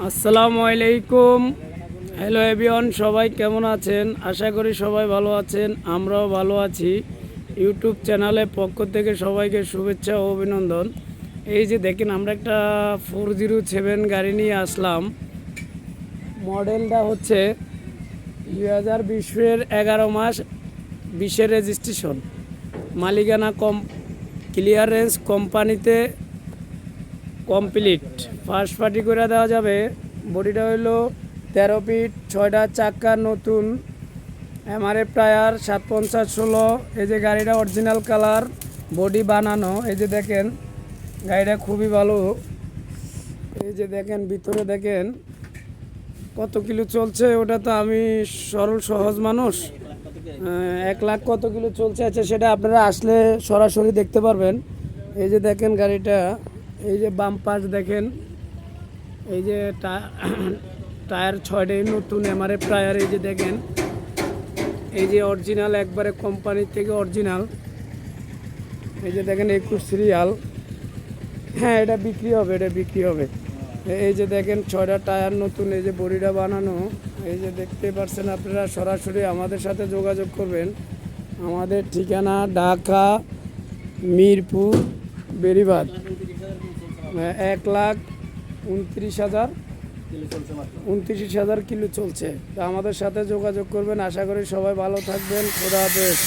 আসসালামু আলাইকুম। Hello everyone, সবাই কেমন আছেন? আশা করি সবাই ভালো আছেন, আমরাও ভালো আছি। ইউটিউব চ্যানেলের পক্ষ থেকে সবাইকে শুভেচ্ছা ও অভিনন্দন। এই যে দেখেন, আমরা একটা 407 গাড়ি নিয়ে আসলাম। মডেলটা হচ্ছে 2020-এর 11 মাস 20-এর রেজিস্ট্রেশন। মালিকানা ক্লিয়ারেন্স কোম্পানিতে কমপ্লিট, ফার্স্ট পার্টি করে দেওয়া যাবে। বডিটা হইলো 13 ফিট, 6টা চাক্কা নতুন, এমআরএফ টায়ার 750/16। এই যে গাড়িটা অরিজিনাল কালার, বডি বানানো। এই যে দেখেন গাড়িটা খুবই ভালো। এই যে দেখেন ভিতরে দেখেন কত কিলো চলছে। ওটা তো আমি সরল সহজ মানুষ, 1 লাখ কত কিলো চলছে আচ্ছা সেটা আপনারা আসলে সরাসরি দেখতে পারবেন। এই যে দেখেন গাড়িটা, এই যে বাম পাশ দেখেন, এই যে টায়ার 6টাই নতুন এমআরএফ টায়ার। এই যে দেখেন, এই যে অরিজিনাল, একবারে কোম্পানির থেকে অরিজিনাল। এই যে দেখেন 21 সিরিয়াল। হ্যাঁ, এটা বিক্রি হবে, এটা বিক্রি হবে। এই যে দেখেন 6টা টায়ার নতুন, এই যে বডিটা বানানো। এই যে দেখতে পাচ্ছেন আপনারা, সরাসরি আমাদের সাথে যোগাযোগ করবেন। আমাদের ঠিকানা ঢাকা মিরপুর বেরিবাদ। 1,29,000 কিলো চলছে। তা আমাদের সাথে যোগাযোগ করবেন। আশা করি সবাই ভালো থাকবেন। খোদা হাফেজ।